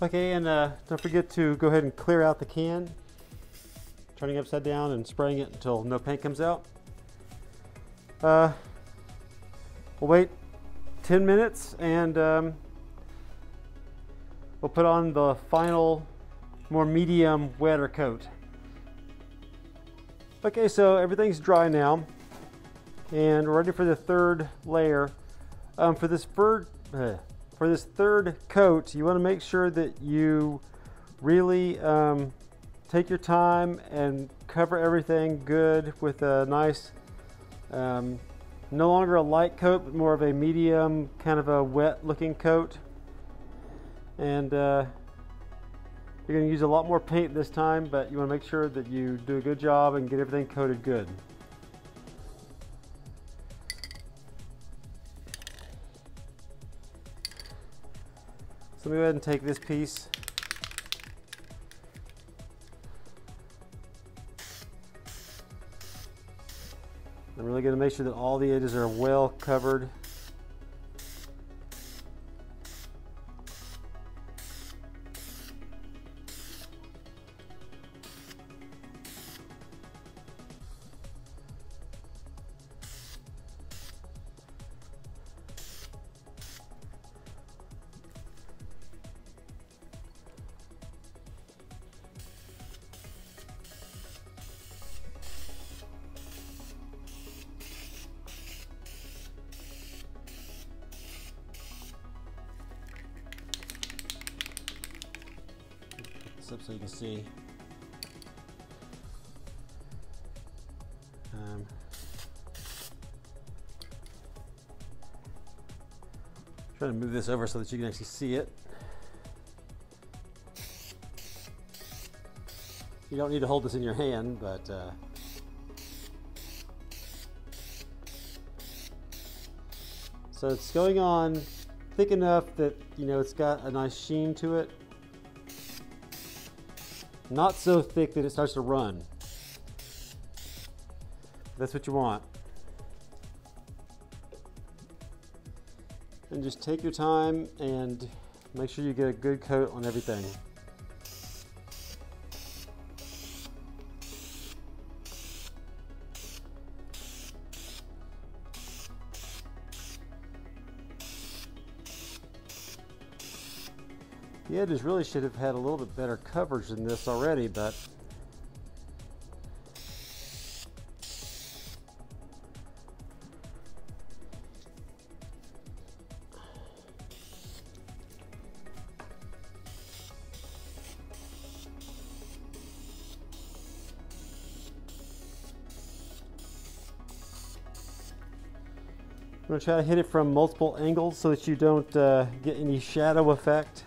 Okay, and don't forget to go ahead and clear out the can, turning it upside down and spraying it until no paint comes out. We'll wait 10 minutes and we'll put on the final, more medium, wetter coat. Okay, so everything's dry now and we're ready for the third layer. For this third coat, you want to make sure that you really take your time and cover everything good with a nice No longer a light coat, but more of a medium, kind of a wet looking coat. And you're going to use a lot more paint this time, but you want to make sure that you do a good job and get everything coated good. So let me go ahead and take this piece. I'm really going to make sure that all the edges are well covered. Up so you can see. Trying to move this over so that you can actually see it. You don't need to hold this in your hand, but so it's going on thick enough that it's got a nice sheen to it. Not so thick that it starts to run. That's what you want. And just take your time and make sure you get a good coat on everything. The edges really should have had a little bit better coverage than this already, but I'm going to try to hit it from multiple angles so that you don't get any shadow effect.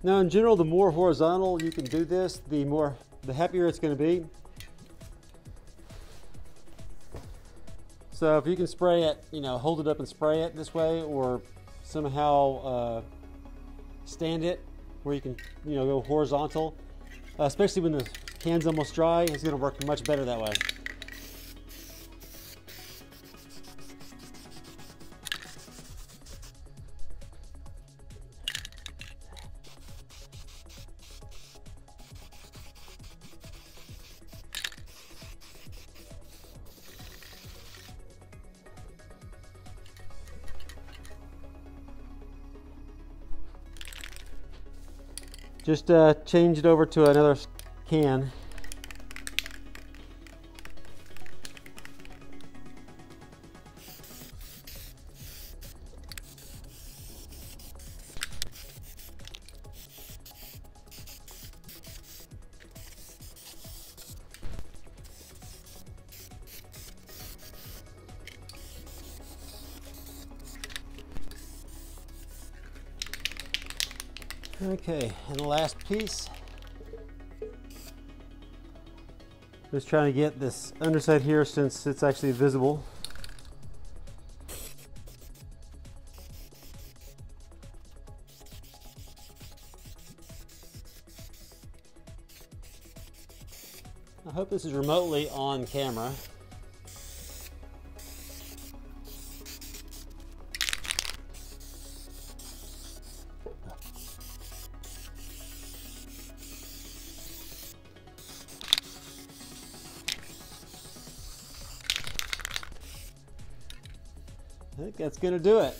Now in general, the more horizontal you can do this, the happier it's going to be. So if you can spray it, you know, hold it up and spray it this way, or somehow stand it where you can, you know, go horizontal, especially when the can's almost dry, it's going to work much better that way. Just change it over to another can. Okay, and the last piece. Just trying to get this underside here since it's actually visible. I hope this is remotely on camera. I think that's going to do it.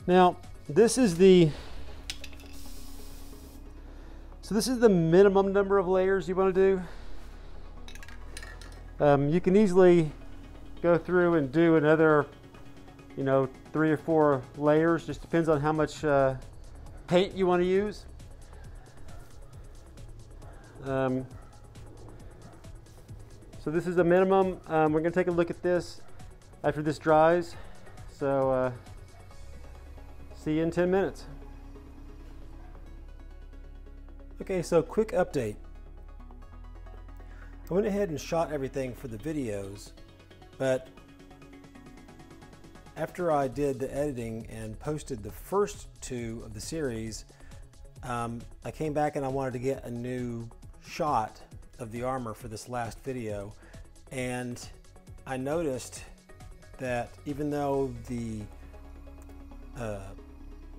Now, this is the minimum number of layers you want to do. You can easily go through and do another, you know, 3 or 4 layers. Just depends on how much paint you want to use. So this is a minimum. We're going to take a look at this after this dries. So see you in 10 minutes. Okay, so quick update. I went ahead and shot everything for the videos, but after I did the editing and posted the first 2 of the series, I came back and I wanted to get a new shot of the armor for this last video, and I noticed that even though the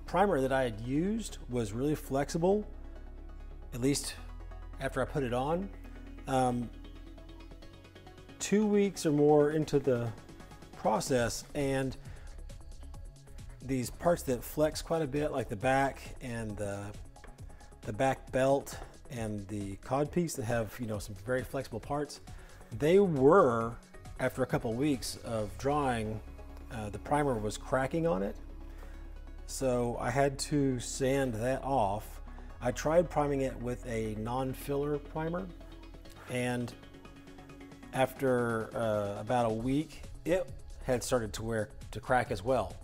primer that I had used was really flexible, at least after I put it on, 2 weeks or more into the process, and these parts that flex quite a bit, like the back and the back belt and the cod piece that have, you know, some very flexible parts, they were, after a couple of weeks of drying, the primer was cracking on it. So I had to sand that off. I tried priming it with a non-filler primer, and after about a week, it had started to crack as well.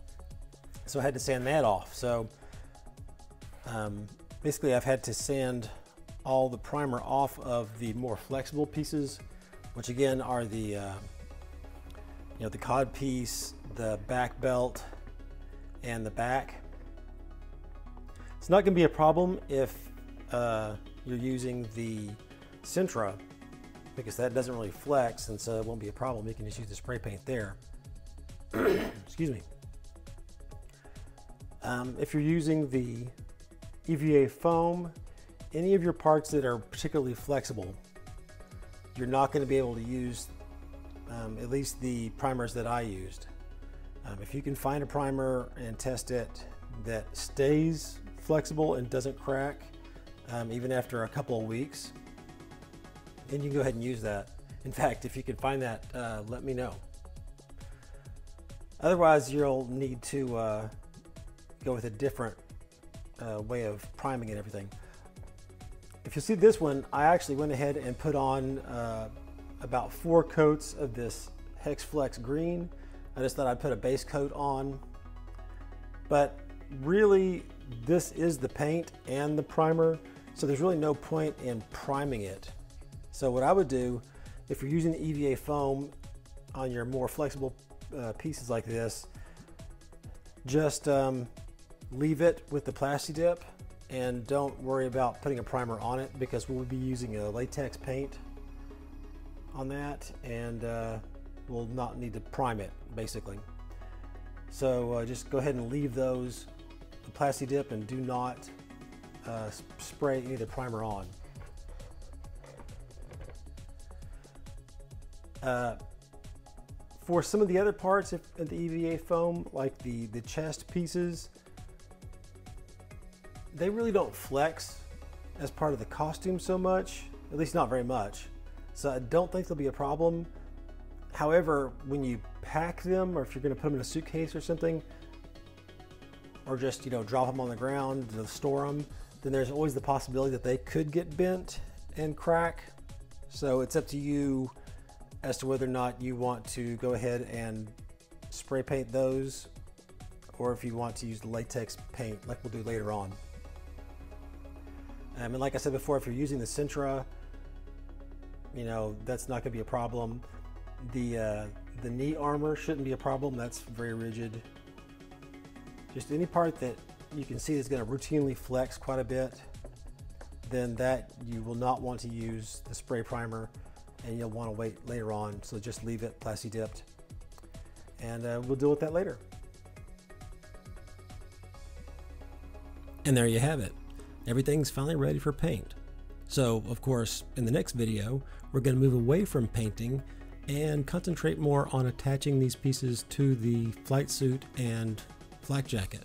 So I had to sand that off. So basically I've had to sand all the primer off of the more flexible pieces, which again are the you know, the cod piece, the back belt, and the back. It's not going to be a problem if you're using the Sintra, because that doesn't really flex, and so it won't be a problem. You can just use the spray paint there. Excuse me. If you're using the EVA foam, any of your parts that are particularly flexible, you're not going to be able to use at least the primers that I used. If you can find a primer and test it that stays flexible and doesn't crack even after a couple of weeks, then you can go ahead and use that. In fact, if you can find that, let me know. Otherwise, you'll need to go with a different way of priming and everything. If you see this one, I actually went ahead and put on about 4 coats of this Hex Flex Green. I just thought I'd put a base coat on. But really, this is the paint and the primer, so there's really no point in priming it. So what I would do, if you're using the EVA foam on your more flexible pieces like this, just leave it with the Plasti Dip and don't worry about putting a primer on it, because we'll be using a latex paint on that, and we'll not need to prime it basically. So just go ahead and leave those the Plasti Dip and do not spray any of the primer on. For some of the other parts of the EVA foam, like the chest pieces, they really don't flex as part of the costume so much, at least not very much. So I don't think there'll be a problem. However, when you pack them, or if you're going to put them in a suitcase or something, or just, drop them on the ground to store them, then there's always the possibility that they could get bent and crack. So it's up to you as to whether or not you want to go ahead and spray paint those, or if you want to use the latex paint like we'll do later on. And like I said before, if you're using the Sintra, that's not going to be a problem. The knee armor shouldn't be a problem. That's very rigid. Just any part that you can see is going to routinely flex quite a bit, then that you will not want to use the spray primer, and you'll want to wait later on. So just leave it Plasti Dipped, and we'll deal with that later. And there you have it. Everything's finally ready for paint. So, of course, in the next video, we're going to move away from painting and concentrate more on attaching these pieces to the flight suit and flak jacket.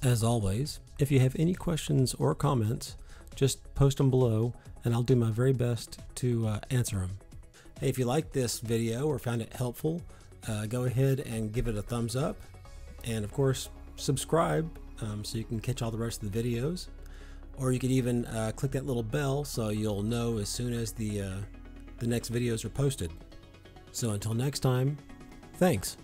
As always, if you have any questions or comments, just post them below and I'll do my very best to answer them. Hey, if you liked this video or found it helpful, go ahead and give it a thumbs up, and of course subscribe so you can catch all the rest of the videos, or you can even click that little bell so you'll know as soon as the next videos are posted. So until next time, thanks.